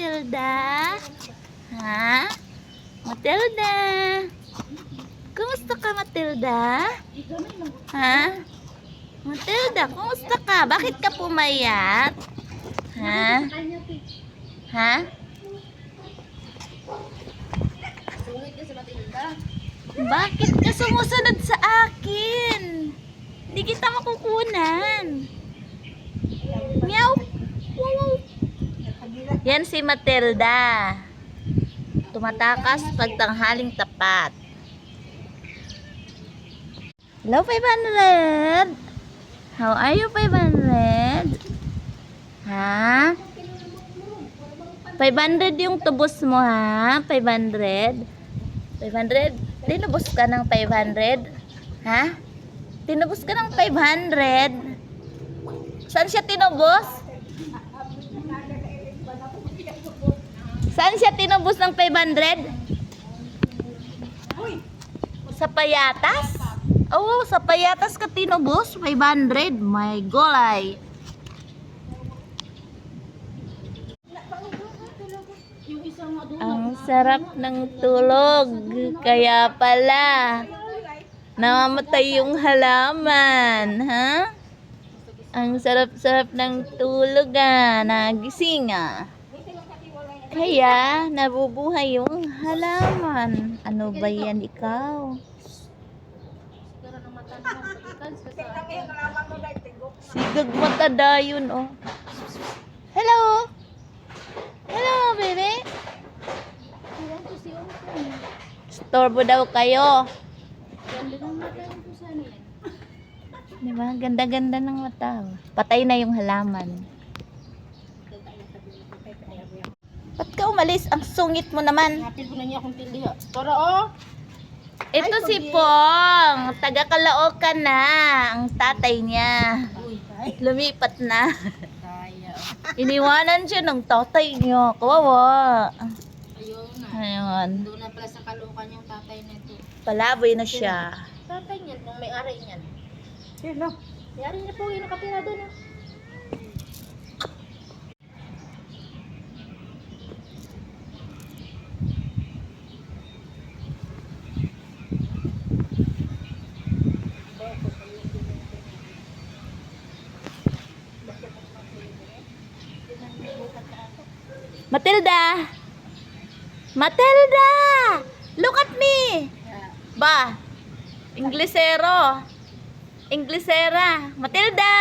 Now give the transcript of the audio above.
Matilda? Ha? Matilda? Kumusta ka, Matilda? Ha? Matilda, kumusta ka? Bakit ka pumayat? Ha? Ha? Sungit ka sa Matilda. Bakit ka sumusunod sa akin? Hindi kita makukunan. Meow. Wow. Yan si Matilda. Tumatakas pag tanghaling tapat. Hello, 500. How are you, 500? Ha? 500 yung tubos mo, ha? 500? 500? Tinubos ka ng 500? Ha? Tinubos ka ng 500? Saan siya tinubos? Saan siya tinubos ng 500? Sa payatas? Oo, sa payatas ka tinubos. 500. My golay. Ang sarap ng tulog. Kaya pala namamatay yung halaman, ha? Ang sarap-sarap ng tulog, nagising, Kaya nabubuhay yung halaman. Ano ba yan, ikaw? Sigag mata dayon, oh. Hello? Hello, baby? Storbo daw kayo. Diba? Ganda-ganda ng mata. Patay na yung halaman. Ba't ka umalis? Ang sungit mo naman. Hapil ko na niya akong tindi. Tara, oh. Ito si Pong. Taga-Caloocan na. Ang tatay niya. Lumipat na. Kaya. Iniwanan siya ng tatay niya. Kawawa. Ayun na. Ayun. Doon na pala sa Caloocan yung tatay nito. Palaboy na siya. Tatay niyan, nung may-ari niyan. Sino? May-ari niya po yung nakatira doon. Matilda! Matilda! Look at me! Ba? Inglesero. Inglesera. Matilda!